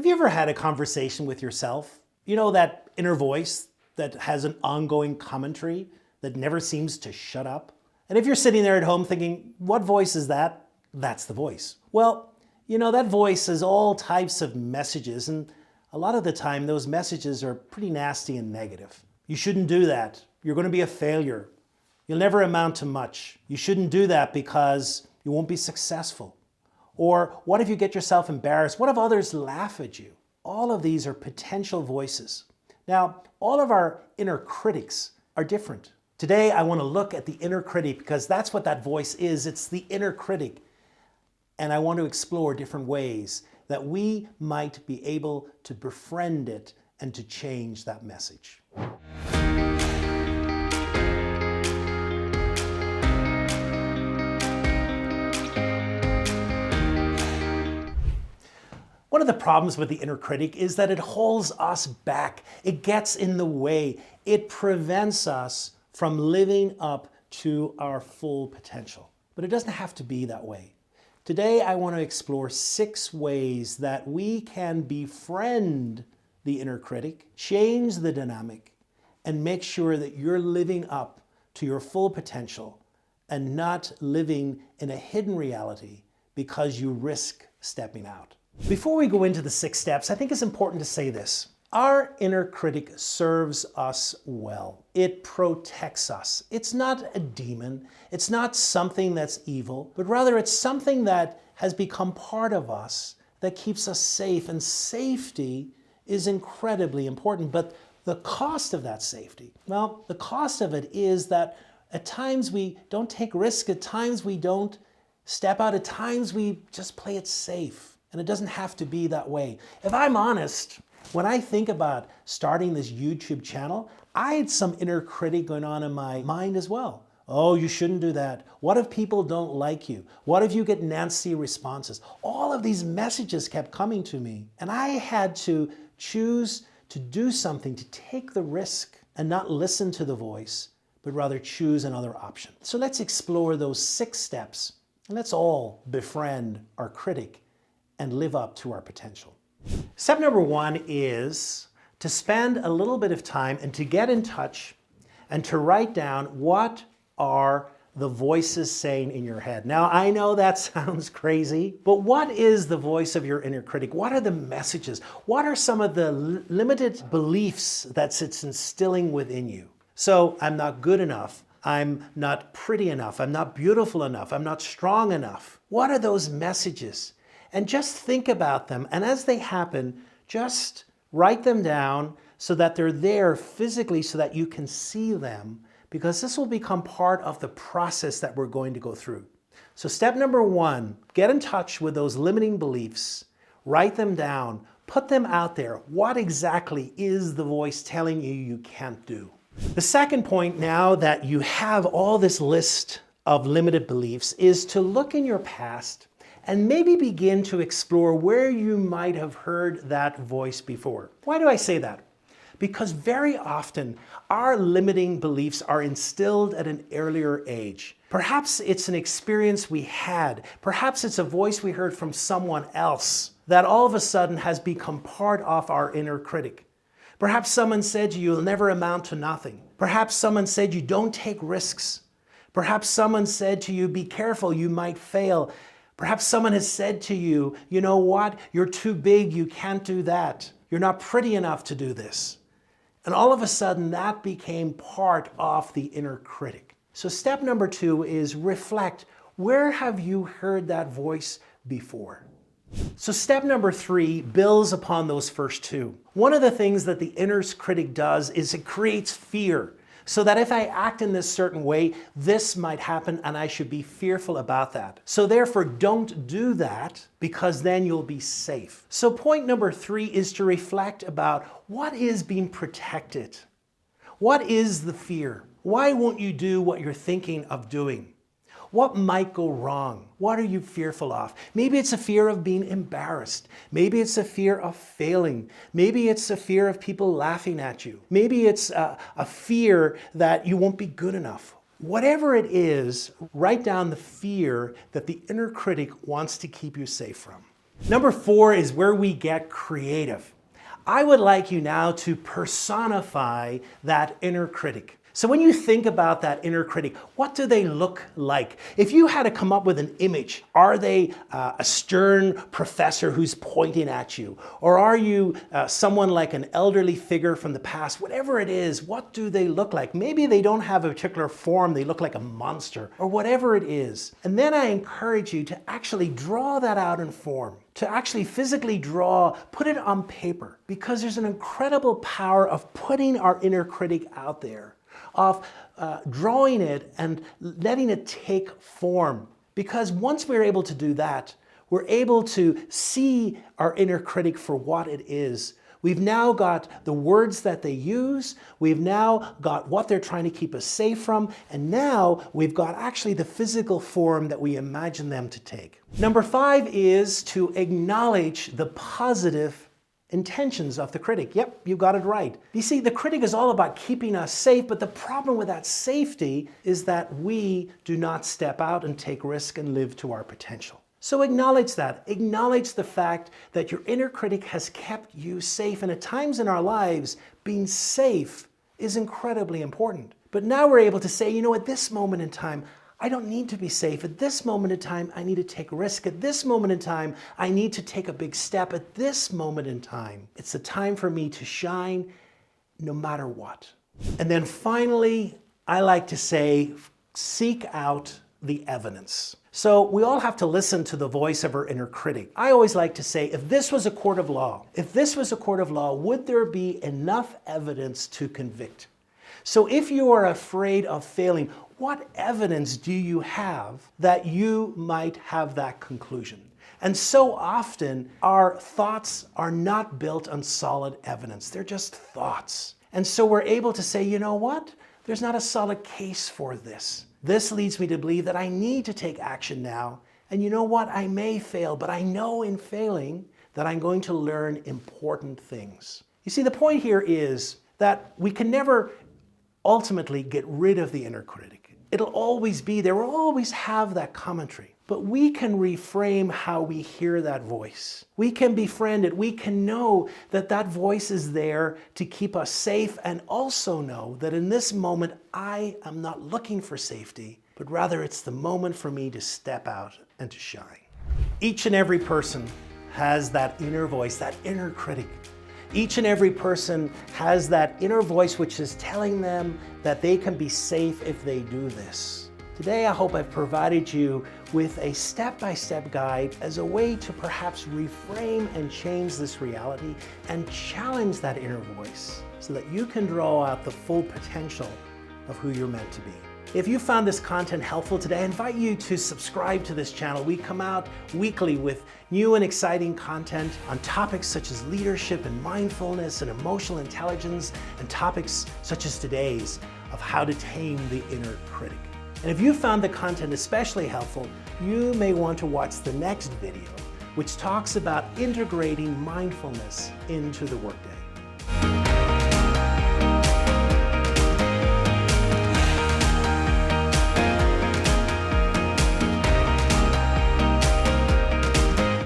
Have you ever had a conversation with yourself? You know, that inner voice that has an ongoing commentary that never seems to shut up? And if you're sitting there at home thinking, what voice is that? That's the voice. Well, you know, that voice has all types of messages, and a lot of the time those messages are pretty nasty and negative. You shouldn't do that. You're going to be a failure. You'll never amount to much. You shouldn't do that because you won't be successful. Or what if you get yourself embarrassed? What if others laugh at you? All of these are potential voices. Now, all of our inner critics are different. Today, I want to look at the inner critic because that's what that voice is. It's the inner critic. And I want to explore different ways that we might be able to befriend it and to change that message. One of the problems with the inner critic is that it holds us back. It gets in the way. It prevents us from living up to our full potential. But it doesn't have to be that way. Today, I want to explore 6 ways that we can befriend the inner critic, change the dynamic, and make sure that you're living up to your full potential and not living in a hidden reality because you risk stepping out. Before we go into the 6 steps, I think it's important to say this. Our inner critic serves us well. It protects us. It's not a demon. It's not something that's evil, but rather it's something that has become part of us that keeps us safe. And safety is incredibly important. But the cost of that safety, well, the cost of it is that at times we don't take risks. At times we don't step out. At times we just play it safe. And it doesn't have to be that way. If I'm honest, when I think about starting this YouTube channel, I had some inner critic going on in my mind as well. Oh, you shouldn't do that. What if people don't like you? What if you get nasty responses? All of these messages kept coming to me. And I had to choose to do something, to take the risk and not listen to the voice, but rather choose another option. So let's explore those 6 steps. And let's all befriend our critic and live up to our potential. Step number 1 is to spend a little bit of time and to get in touch and to write down what are the voices saying in your head. Now, I know that sounds crazy, but what is the voice of your inner critic? What are the messages? What are some of the limited beliefs that it's instilling within you? So, I'm not good enough. I'm not pretty enough. I'm not beautiful enough. I'm not strong enough. What are those messages? And just think about them. And as they happen, just write them down so that they're there physically so that you can see them, because this will become part of the process that we're going to go through. So step number 1, get in touch with those limiting beliefs, write them down, put them out there. What exactly is the voice telling you you can't do? The second point, now that you have all this list of limited beliefs, is to look in your past and maybe begin to explore where you might have heard that voice before. Why do I say that? Because very often our limiting beliefs are instilled at an earlier age. Perhaps it's an experience we had. Perhaps it's a voice we heard from someone else that all of a sudden has become part of our inner critic. Perhaps someone said to you, you'll never amount to nothing. Perhaps someone said you don't take risks. Perhaps someone said to you, be careful, you might fail. Perhaps someone has said to you, you know what, you're too big, you can't do that. You're not pretty enough to do this. And all of a sudden that became part of the inner critic. So step number 2 is reflect. Where have you heard that voice before? So step number 3 builds upon those first 2. One of the things that the inner critic does is it creates fear. So that if I act in this certain way, this might happen and I should be fearful about that. So therefore, don't do that because then you'll be safe. So point number 3 is to reflect about what is being protected. What is the fear? Why won't you do what you're thinking of doing? What might go wrong? What are you fearful of? Maybe it's a fear of being embarrassed. Maybe it's a fear of failing. Maybe it's a fear of people laughing at you. Maybe it's a fear that you won't be good enough. Whatever it is, write down the fear that the inner critic wants to keep you safe from. Number 4 is where we get creative. I would like you now to personify that inner critic. So when you think about that inner critic, what do they look like? If you had to come up with an image, are they a stern professor who's pointing at you? Or are you someone like an elderly figure from the past? Whatever it is, what do they look like? Maybe they don't have a particular form, they look like a monster, or whatever it is. And then I encourage you to actually draw that out in form, to actually physically draw, put it on paper, because there's an incredible power of putting our inner critic out there, of drawing it and letting it take form. Because once we're able to do that, we're able to see our inner critic for what it is. We've now got the words that they use, we've now got what they're trying to keep us safe from, and now we've got actually the physical form that we imagine them to take. Number 5 is to acknowledge the positive intentions of the critic. Yep, you got it right. You see, the critic is all about keeping us safe, but the problem with that safety is that we do not step out and take risk and live to our potential. So acknowledge that. Acknowledge the fact that your inner critic has kept you safe, and at times in our lives, being safe is incredibly important. But now we're able to say, you know, at this moment in time, I don't need to be safe. At this moment in time, I need to take a risk. At this moment in time, I need to take a big step. At this moment in time, it's a time for me to shine no matter what. And then finally, I like to say, seek out the evidence. So we all have to listen to the voice of our inner critic. I always like to say, if this was a court of law, would there be enough evidence to convict? So if you are afraid of failing, what evidence do you have that you might have that conclusion? And so often, our thoughts are not built on solid evidence. They're just thoughts. And so we're able to say, you know what? There's not a solid case for this. This leads me to believe that I need to take action now. And you know what? I may fail, but I know in failing that I'm going to learn important things. You see, the point here is that we can never ultimately get rid of the inner critic. It'll always be there. We'll always have that commentary. But we can reframe how we hear that voice. We can befriend it. We can know that that voice is there to keep us safe, and also know that in this moment, I am not looking for safety, but rather it's the moment for me to step out and to shine. Each and every person has that inner voice, that inner critic. Each and every person has that inner voice which is telling them that they can be safe if they do this. Today, I hope I've provided you with a step-by-step guide as a way to perhaps reframe and change this reality and challenge that inner voice so that you can draw out the full potential of who you're meant to be. If you found this content helpful today, I invite you to subscribe to this channel. We come out weekly with new and exciting content on topics such as leadership and mindfulness and emotional intelligence, and topics such as today's of how to tame the inner critic. And if you found the content especially helpful, you may want to watch the next video, which talks about integrating mindfulness into the workday.